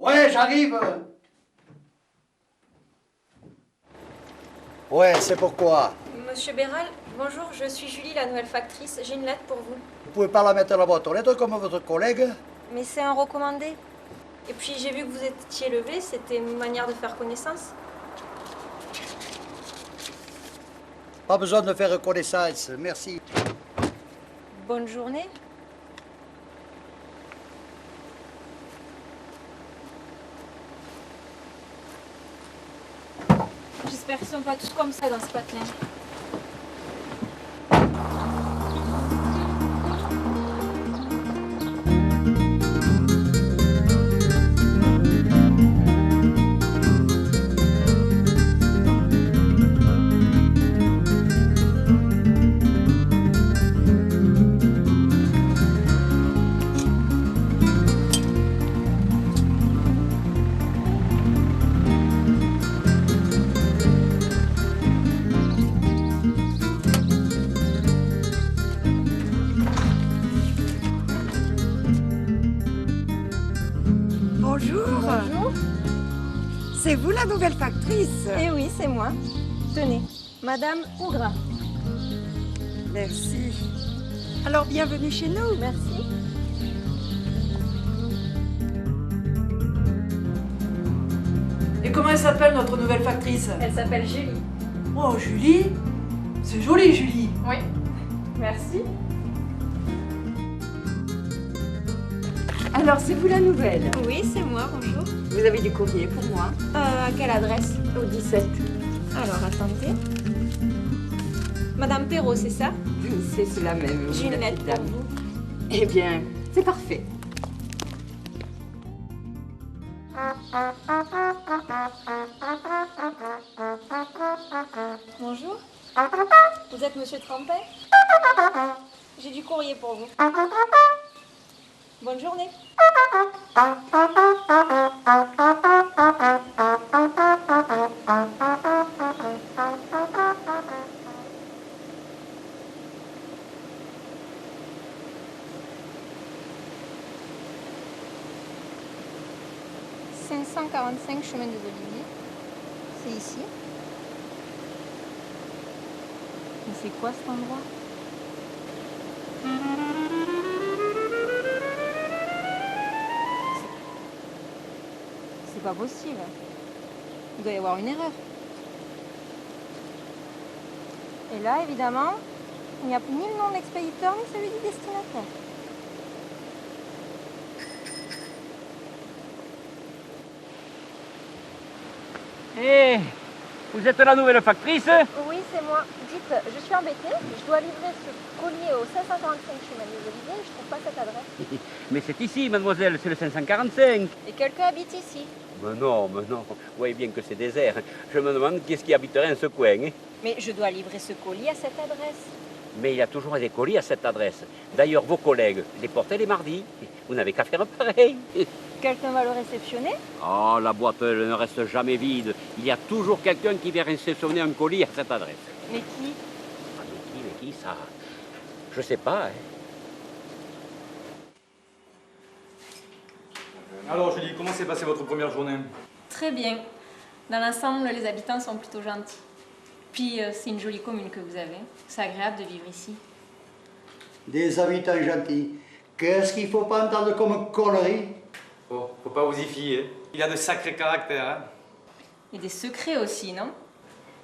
Ouais, j'arrive. Ouais, c'est pourquoi. Monsieur Béral, bonjour, je suis Julie, la nouvelle factrice. J'ai une lettre pour vous. Vous pouvez pas la mettre dans la boîte aux lettres comme votre collègue? Mais c'est un recommandé. Et puis j'ai vu que vous étiez levé, c'était une manière de faire connaissance. Pas besoin de faire connaissance, merci. Bonne journée. J'espère qu'ils sont pas tous comme ça dans ce patelin. Bonjour. Bonjour. C'est vous la nouvelle factrice? Eh oui, c'est moi. Tenez, Madame Ougrin. Merci. Alors bienvenue chez nous. Merci. Et comment elle s'appelle notre nouvelle factrice? Elle s'appelle Julie. Oh, Julie? C'est joli, Julie. Oui. Merci. Alors c'est vous la nouvelle? Oui, c'est moi, bonjour. Vous avez du courrier pour moi? À quelle adresse? Au 17. Alors, attendez. Madame Perrault, c'est ça? C'est cela même. J'ai une la lettre petite pour dame. vous. Eh bien, c'est parfait. Bonjour. Vous êtes Monsieur Trampet? J'ai du courrier pour vous. Bonne journée. « 545 chemin des Oliviers. C'est ici. Mais c'est quoi cet endroit? C'est pas possible. Il doit y avoir une erreur. Et là, évidemment, il n'y a ni le nom de l'expéditeur ni celui du destinataire. Eh, vous êtes la nouvelle factrice? Oui, c'est moi. Dites, je suis embêtée. Je dois livrer ce collier au 545 chemin des Oliviers. Je trouve pas cette adresse. Mais c'est ici, mademoiselle, c'est le 545. Et quelqu'un habite ici. Mais non, vous voyez bien que c'est désert. Je me demande qui est-ce qui habiterait en ce coin. Hein? Mais je dois livrer ce colis à cette adresse. Mais il y a toujours des colis à cette adresse. D'ailleurs, vos collègues les portaient les mardis. Vous n'avez qu'à faire pareil. Quelqu'un va le réceptionner? Oh, la boîte elle ne reste jamais vide. Il y a toujours quelqu'un qui vient réceptionner un colis à cette adresse. Mais qui? Ah, mais qui, ça? Je sais pas. Hein. Alors Julie, comment s'est passée votre première journée? Très bien. Dans l'ensemble, les habitants sont plutôt gentils. Puis, c'est une jolie commune que vous avez. C'est agréable de vivre ici. Des habitants gentils. Qu'est-ce qu'il faut pas entendre comme connerie? Oh, faut pas vous y fier. Il a de sacrés caractères, hein. Et des secrets aussi, non?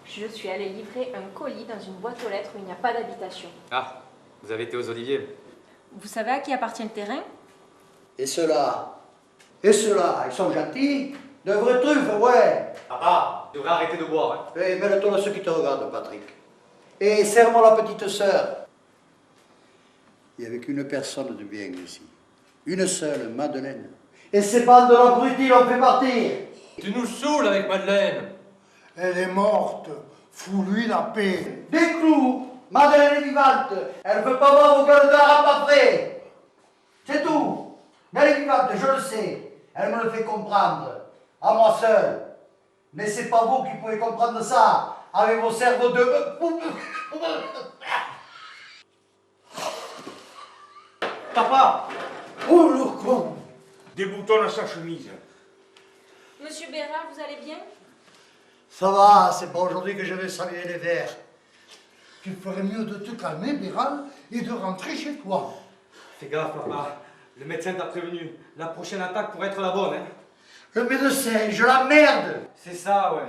Je suis allée livrer un colis dans une boîte aux lettres où il n'y a pas d'habitation. Ah, vous avez été aux Oliviers. Vous savez à qui appartient le terrain? Et ceux-là? Et ceux-là, ils sont gentils? De vrais truffes, ouais. Papa, tu devrais arrêter de boire, hein. Eh, mets-le-toi à ceux qui te regardent, Patrick. Et serre-moi la petite sœur. Il n'y avait qu'une personne de bien ici. Une seule, Madeleine. Et ces bandes de l'abruti l'ont fait partir. Tu nous saoules avec Madeleine. Elle est morte. Fous-lui la paix. Des clous. Madeleine est vivante. Elle ne veut pas voir vos gueules d'arabe après. C'est tout. Mais elle est vivante, je le sais. Elle me le fait comprendre. À moi seul. Mais c'est pas vous qui pouvez comprendre ça. Avec vos cerveaux de... Papa! Oh le con! Déboutonne sa chemise. Monsieur Bérard, vous allez bien? Ça va, c'est pas aujourd'hui que je vais saluer les verts. Tu ferais mieux de te calmer, Béral, et de rentrer chez toi. Fais gaffe, papa. Le médecin t'a prévenu. La prochaine attaque pourrait être la bonne, hein. Le médecin, je la merde. C'est ça, ouais.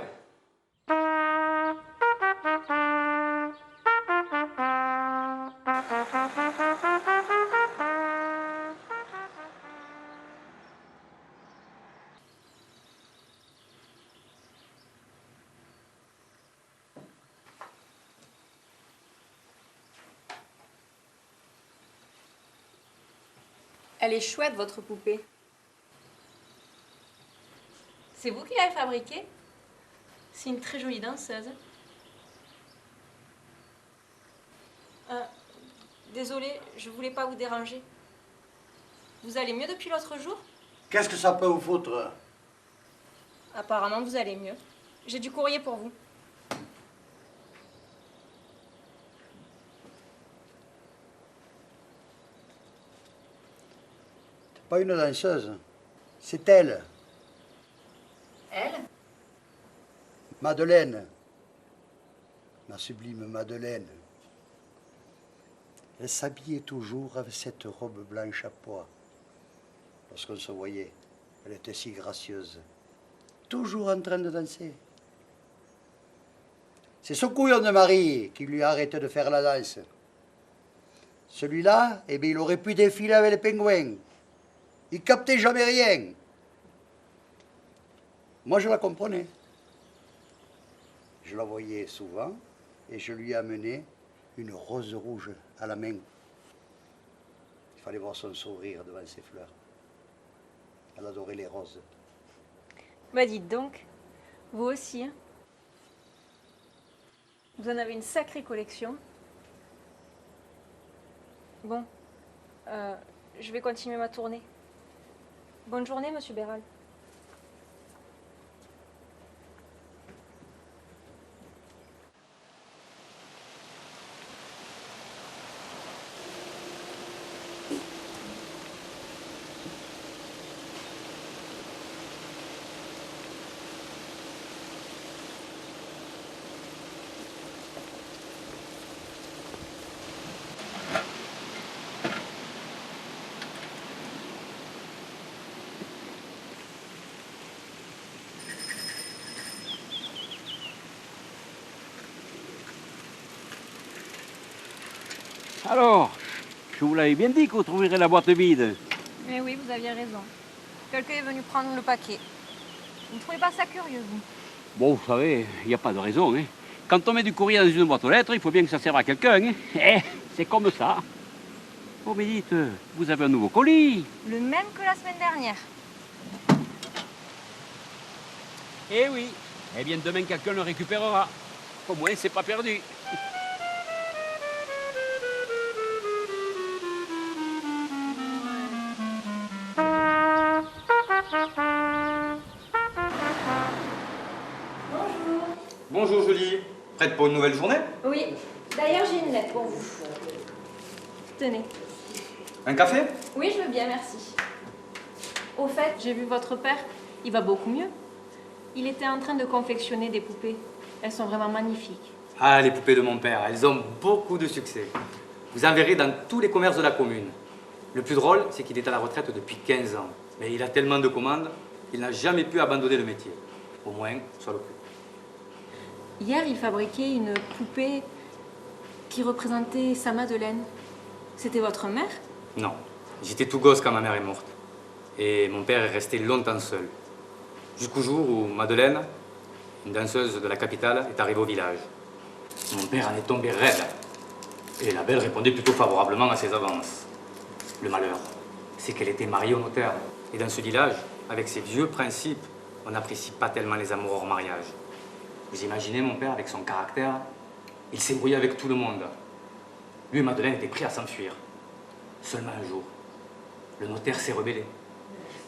Elle est chouette, votre poupée. C'est vous qui l'avez fabriquée? C'est une très jolie danseuse. Désolée, je voulais pas vous déranger. Vous allez mieux depuis l'autre jour? Qu'est-ce que ça peut vous foutre? Apparemment, vous allez mieux. J'ai du courrier pour vous. C'est pas une danseuse, c'est elle. Elle? Madeleine. Ma sublime Madeleine. Elle s'habillait toujours avec cette robe blanche à pois. Lorsqu'on se voyait, elle était si gracieuse. Toujours en train de danser. C'est son couillon de mari qui lui a arrêté de faire la danse. Celui-là, eh bien, il aurait pu défiler avec les pingouins. Il captait jamais rien. Moi, je la comprenais. Je la voyais souvent et je lui amenais une rose rouge à la main. Il fallait voir son sourire devant ses fleurs. Elle adorait les roses. Bah dites donc, vous aussi, hein? Vous en avez une sacrée collection. Bon, je vais continuer ma tournée. Bonne journée, monsieur Béral. Alors, je vous l'avais bien dit que vous trouverez la boîte vide. Mais oui, vous aviez raison. Quelqu'un est venu prendre le paquet. Vous ne trouvez pas ça curieux, vous? Bon, vous savez, il n'y a pas de raison. Hein. Quand on met du courrier dans une boîte aux lettres, il faut bien que ça serve à quelqu'un. Hein. Eh, c'est comme ça. Oh, mais dites, vous avez un nouveau colis. Le même que la semaine dernière. Eh oui. Eh bien, demain, quelqu'un le récupérera. Au moins, c'est pas perdu. Bonjour Julie. Prête pour une nouvelle journée? Oui, d'ailleurs j'ai une lettre pour vous. Tenez. Un café? Oui, je veux bien, merci. Au fait, j'ai vu votre père. Il va beaucoup mieux. Il était en train de confectionner des poupées. Elles sont vraiment magnifiques. Ah, les poupées de mon père, elles ont beaucoup de succès. Vous en verrez dans tous les commerces de la commune. Le plus drôle, c'est qu'il est à la retraite depuis 15 ans. Mais il a tellement de commandes, il n'a jamais pu abandonner le métier. Au moins, soit le plus. Hier, il fabriquait une poupée qui représentait sa Madeleine. C'était votre mère? Non, j'étais tout gosse quand ma mère est morte. Et mon père est resté longtemps seul. Jusqu'au jour où Madeleine, une danseuse de la capitale, est arrivée au village. Mon père en est tombé raide. Et la belle répondait plutôt favorablement à ses avances. Le malheur, c'est qu'elle était mariée au notaire. Et dans ce village, avec ses vieux principes, on n'apprécie pas tellement les amours hors mariage. Vous imaginez mon père avec son caractère? Il s'est brouillé avec tout le monde. Lui et Madeleine étaient prêts à s'enfuir. Seulement un jour, le notaire s'est rebellé.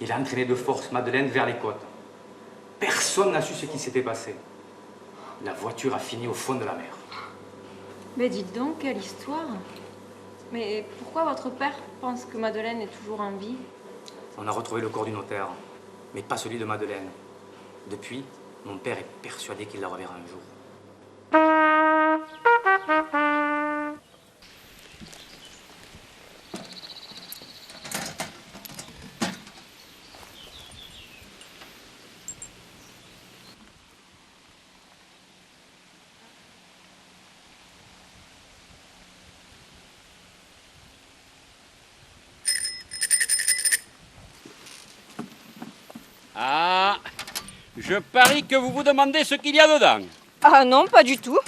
Il a entraîné de force Madeleine vers les côtes. Personne n'a su ce qui s'était passé. La voiture a fini au fond de la mer. Mais dites donc, quelle histoire! Mais pourquoi votre père pense que Madeleine est toujours en vie? On a retrouvé le corps du notaire, mais pas celui de Madeleine. Depuis, mon père est persuadé qu'il la reverra un jour. Ah, je parie que vous vous demandez ce qu'il y a dedans. Ah non, pas du tout.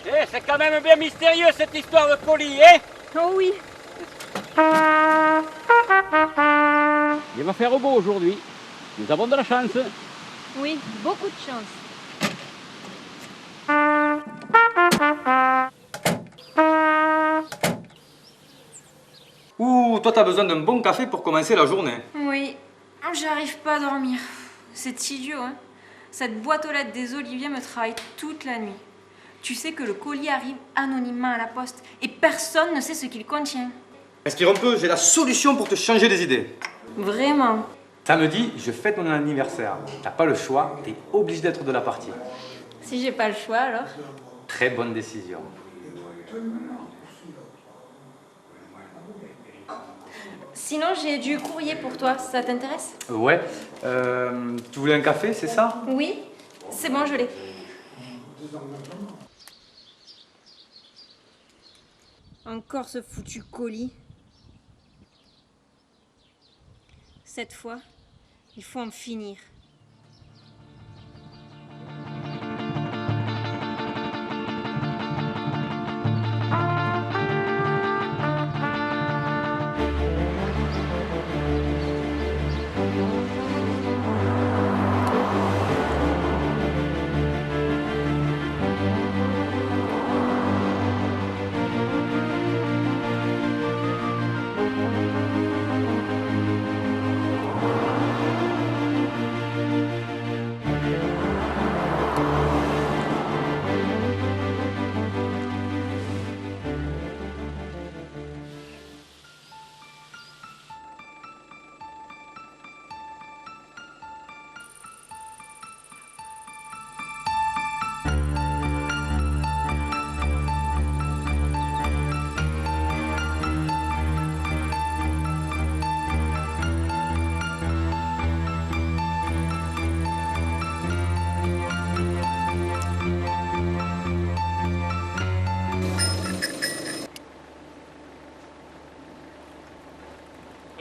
Eh, c'est quand même bien mystérieux cette histoire de colis, hein? Oh oui. Il va faire beau aujourd'hui. Nous avons de la chance. Oui, beaucoup de chance. Ouh, toi t'as besoin d'un bon café pour commencer la journée. Oui, j'arrive pas à dormir. C'est idiot, hein. Cette boîte aux lettres des Olivier me travaille toute la nuit. Tu sais que le colis arrive anonymement à la poste et personne ne sait ce qu'il contient. Respire un peu, j'ai la solution pour te changer des idées. Vraiment. Samedi, je fête mon anniversaire. T'as pas le choix, t'es obligé d'être de la partie. Si j'ai pas le choix alors. Très bonne décision. Sinon, j'ai du courrier pour toi, ça t'intéresse? Ouais. Tu voulais un café, c'est ça? Oui, c'est bon, je l'ai. Encore ce foutu colis. Cette fois, il faut en finir.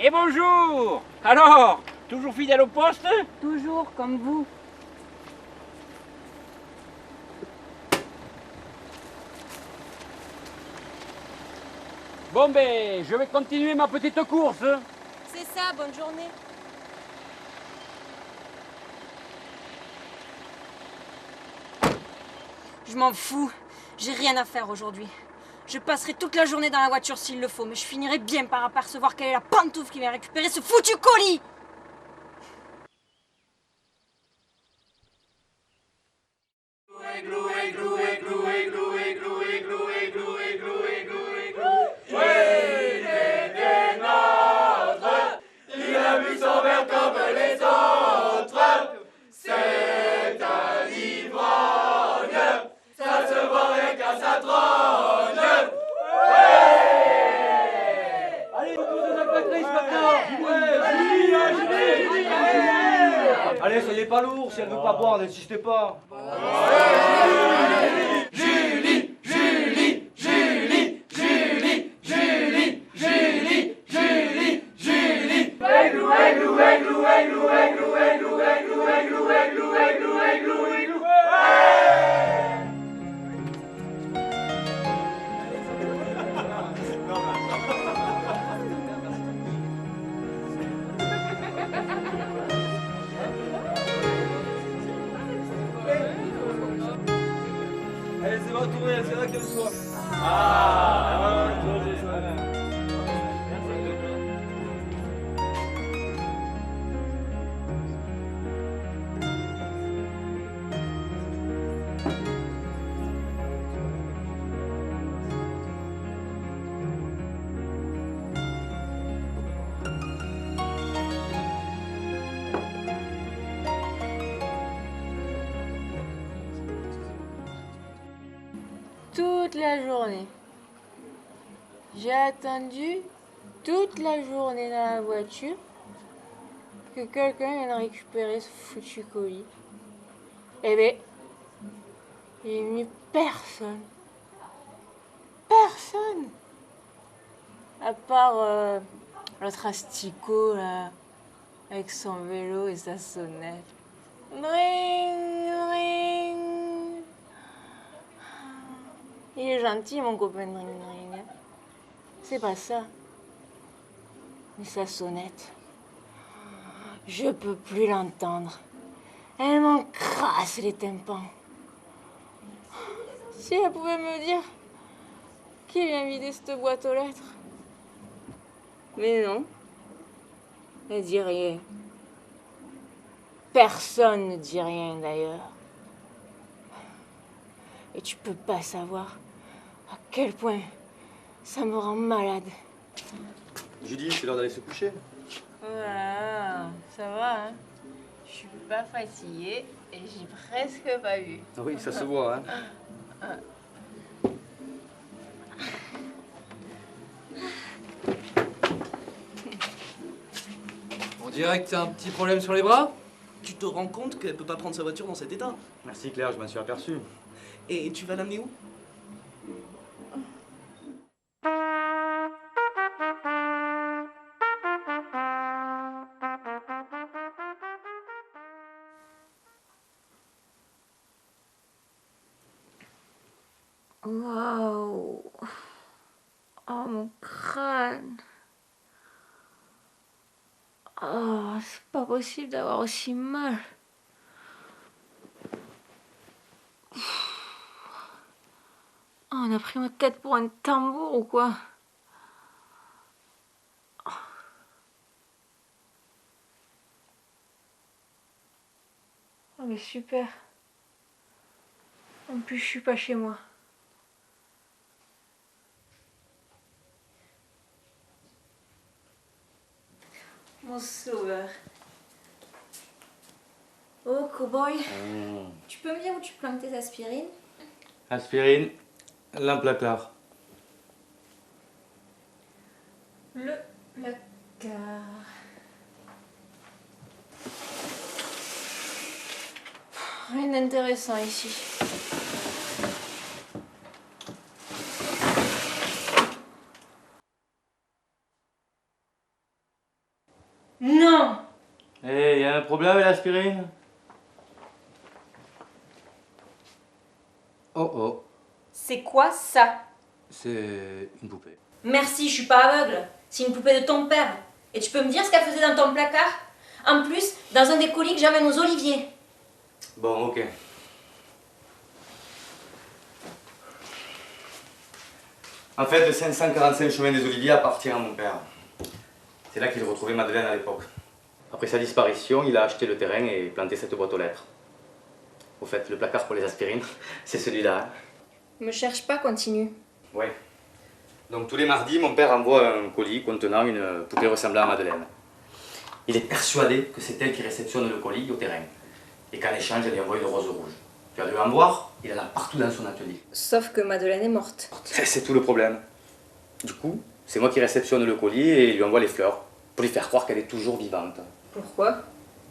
Et bonjour! Alors, toujours fidèle au poste? Toujours comme vous. Bon ben, je vais continuer ma petite course. C'est ça, bonne journée. Je m'en fous. J'ai rien à faire aujourd'hui. Je passerai toute la journée dans la voiture s'il le faut, mais je finirai bien par apercevoir quelle est la pantoufle qui vient récupérer ce foutu colis. Allez, soyez pas lourd, si elle veut pas boire, n'insistez pas. Allez, c'est bon, tournez, c'est là qu'elle soit. toute la journée. J'ai attendu toute la journée dans la voiture que quelqu'un vienne récupérer ce foutu colis. Eh ben, il est venu personne. Personne. À part l'autre asticot, là, avec son vélo et sa sonnette. Ring, ring. Il est gentil, mon copain de ring, ring. C'est pas ça. Mais sa sonnette, je peux plus l'entendre. Elle m'encrasse les tympans. Si elle pouvait me dire qui vient vider cette boîte aux lettres. Mais non, elle dit rien. Personne ne dit rien d'ailleurs. Et tu peux pas savoir à quel point ça me rend malade. Judy, c'est l'heure d'aller se coucher. Voilà, ça va, hein. Je suis pas fatiguée et j'ai presque pas vu. Ah oui, ça se voit, hein. On dirait que t'as un petit problème sur les bras. Tu te rends compte qu'elle peut pas prendre sa voiture dans cet état? Merci Claire, je m'en suis aperçu. Et tu vas l'amener où? Waouh! Oh mon crâne! Oh, c'est pas possible d'avoir aussi mal. Oh, on a pris ma tête pour un tambour ou quoi? Oh mais super. En plus je suis pas chez moi. Mon sauveur. Oh, cowboy. Tu peux me dire où tu plantes tes aspirines? Aspirine, l'un placard. Le placard. Rien d'intéressant ici. Non! Eh, y a un problème avec l'aspirine? Oh oh, C'est quoi ça? c'est une poupée. Merci, je suis pas aveugle. C'est une poupée de ton père. Et tu peux me dire ce qu'elle faisait dans ton placard? En plus, dans un des colis que j'amène aux oliviers. Bon, ok. En fait, le 545 chemin des Oliviers appartient à mon père. C'est là qu'il retrouvait Madeleine à l'époque. Après sa disparition, il a acheté le terrain et planté cette boîte aux lettres. Au fait, le placard pour les aspirines, c'est celui-là. Me cherche pas, continue. Ouais. Donc tous les mardis, mon père envoie un colis contenant une poupée ressemblant à Madeleine. Il est persuadé que c'est elle qui réceptionne le colis au terrain. Et qu'en échange, elle lui envoie une rose rouge. Tu as dû en voir, il en a partout dans son atelier. Sauf que Madeleine est morte. C'est tout le problème. Du coup, c'est moi qui réceptionne le colis et lui envoie les fleurs, pour lui faire croire qu'elle est toujours vivante. Pourquoi?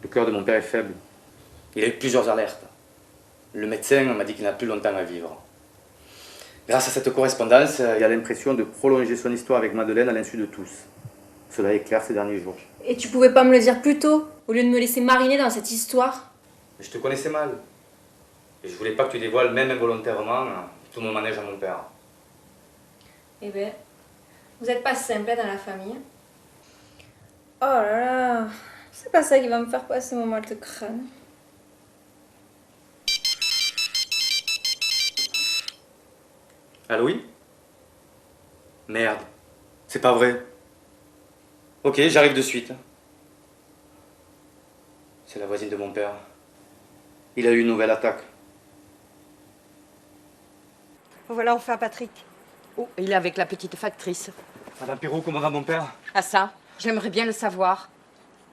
Le cœur de mon père est faible. Il a eu plusieurs alertes. Le médecin m'a dit qu'il n'a plus longtemps à vivre. Grâce à cette correspondance, il a l'impression de prolonger son histoire avec Madeleine à l'insu de tous. Cela est clair ces derniers jours. Et tu pouvais pas me le dire plus tôt, au lieu de me laisser mariner dans cette histoire? Mais je te connaissais mal. Et je voulais pas que tu dévoiles, même involontairement, tout mon manège à mon père. Eh ben, vous êtes pas simple dans la famille. Oh là là, c'est pas ça qui va me faire passer mon mal de crâne. Allô, oui? Merde, c'est pas vrai. Ok, j'arrive de suite. C'est la voisine de mon père. Il a eu une nouvelle attaque. Voilà enfin Patrick. Oh, il est avec la petite factrice. Madame Pirot, comment va mon père? Ah ça, j'aimerais bien le savoir.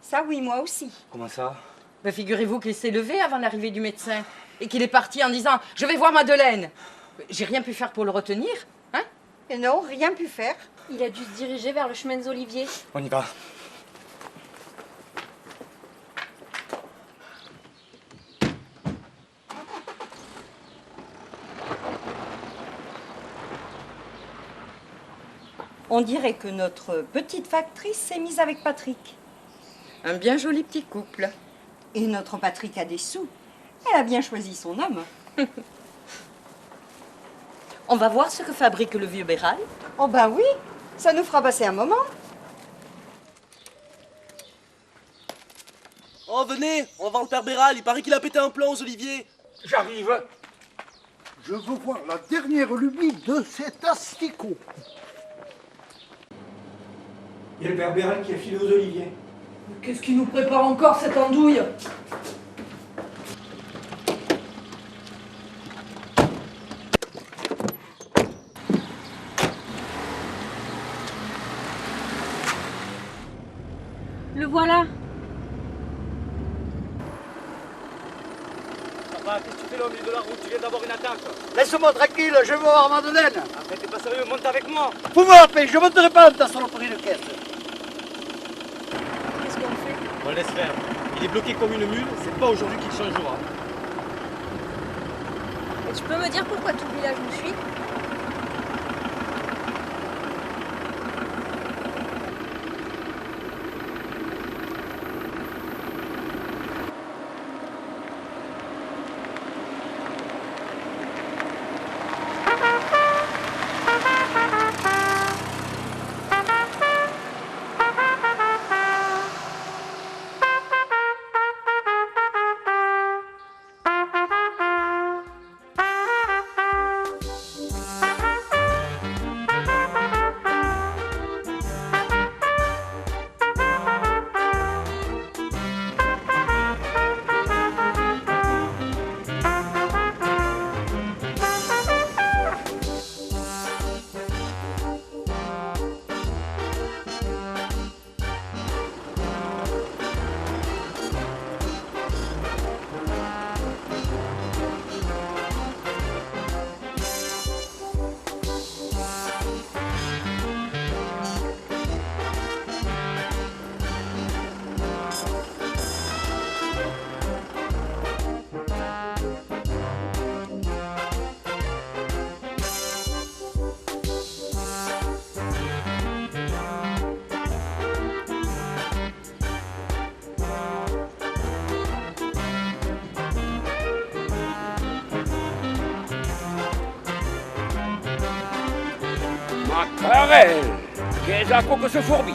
Ça oui, moi aussi. Comment ça? Ben, figurez-vous qu'il s'est levé avant l'arrivée du médecin et qu'il est parti en disant « Je vais voir Madeleine ». J'ai rien pu faire pour le retenir, hein? Et non, rien pu faire. Il a dû se diriger vers le chemin des Oliviers. On y va. On dirait que notre petite factrice s'est mise avec Patrick. Un bien joli petit couple. Et notre Patrick a des sous. Elle a bien choisi son homme. On va voir ce que fabrique le vieux Béral. Oh ben oui, ça nous fera passer un moment. Oh, venez, on va voir le père Béral, il paraît qu'il a pété un plomb aux Oliviers. J'arrive. Je veux voir la dernière lubie de cet asticot. Il y a le père Béral qui a filé aux Oliviers. Qu'est-ce qui nous prépare encore cette andouille? Le voilà. Papa, qu'est-ce que tu fais là au milieu de la route? Tu viens d'avoir une attaque. Laisse-moi tranquille, je veux voir Madeleine. Après, t'es pas sérieux, monte avec moi. Vous me la paix, je ne monterai pas dans ta saloperie de caisse. Qu'est-ce qu'on fait? On le laisse faire. Il est bloqué comme une mule, c'est pas aujourd'hui qu'il changera. Et tu peux me dire pourquoi tout le village nous suit? Maccarel, qu'est-ce que ce fourbi?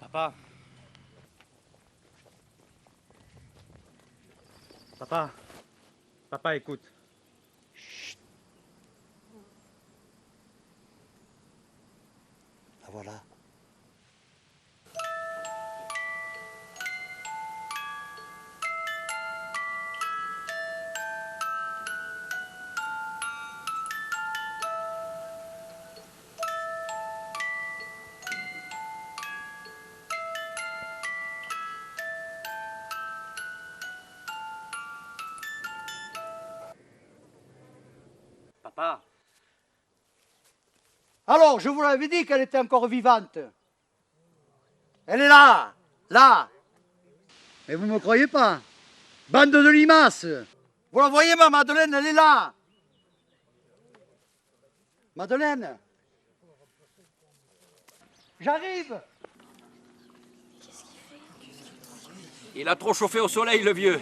Papa. Papa. Papa, écoute. Ah, voilà. Papa. Alors, je vous l'avais dit qu'elle était encore vivante. Elle est là, là. Mais vous ne me croyez pas? Bande de limaces. Vous la voyez, ma Madeleine, elle est là. Madeleine. J'arrive. Il a trop chauffé au soleil, le vieux.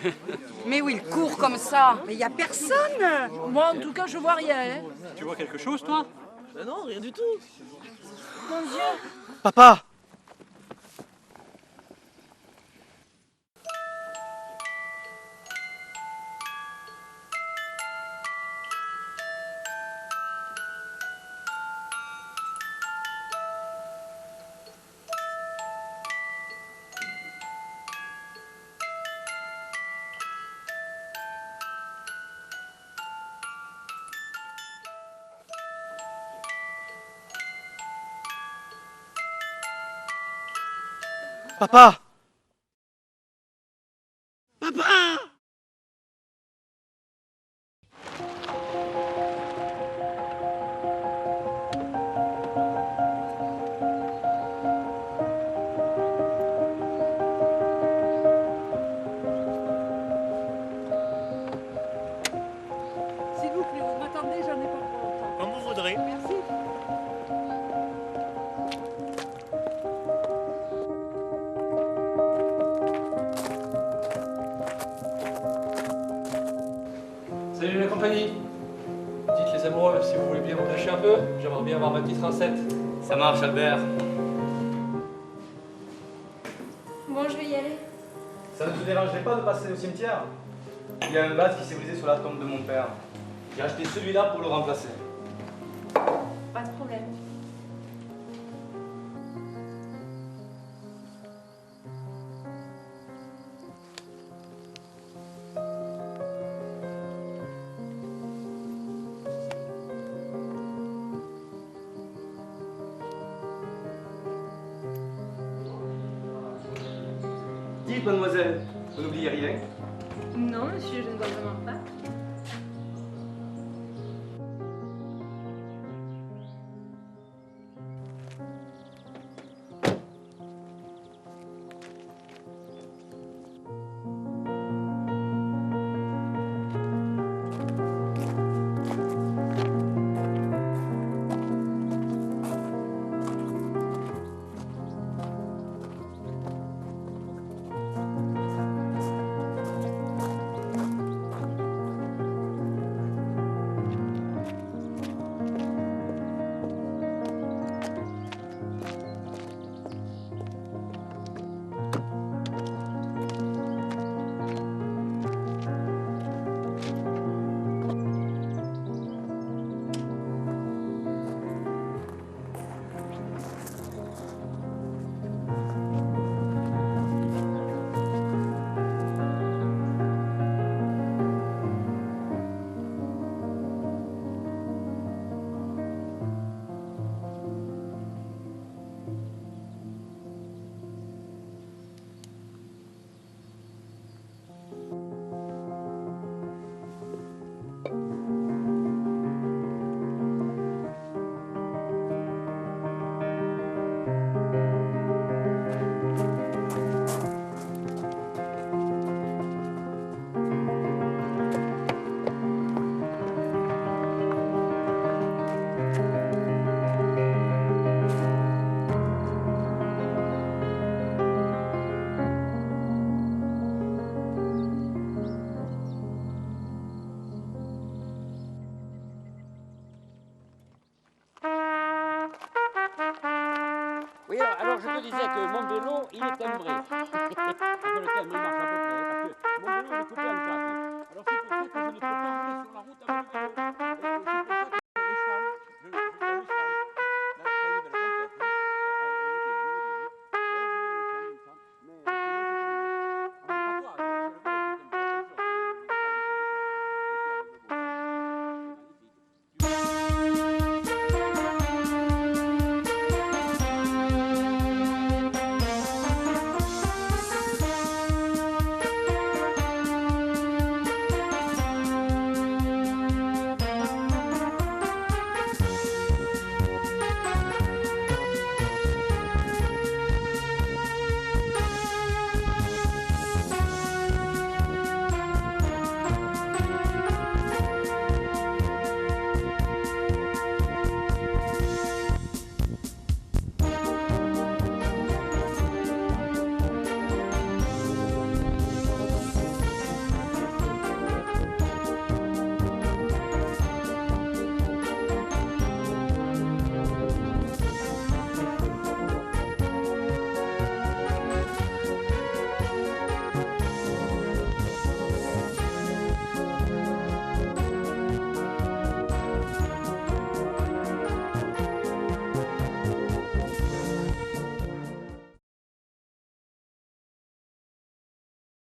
Mais où il court comme ça? Mais il n'y a personne. Moi, en tout cas, je vois rien. Hein. Tu vois quelque chose, toi? Mais non, rien du tout. Mon Dieu! Papa. Papa! S'il vous plaît, vous m'attendez, j'en ai pas pour longtemps. Comme vous voudrez. Merci. Salut la compagnie. Dites les amoureux, si vous voulez bien vous lâcher un peu, j'aimerais bien avoir ma petite rincette. Ça marche, Albert. Bon, je vais y aller. Ça ne te dérangerait pas de passer au cimetière? Il y a un vase qui s'est brisé sur la tombe de mon père. J'ai acheté celui-là pour le remplacer. Pas de problème. Dites, mademoiselle, vous n'oubliez rien? Non, monsieur, je ne vois vraiment pas. Oui, alors je te disais que mon vélo, il est timbré. Parce que le timbre, il marche à peu près, parce que mon vélo, il est coupé en quatre.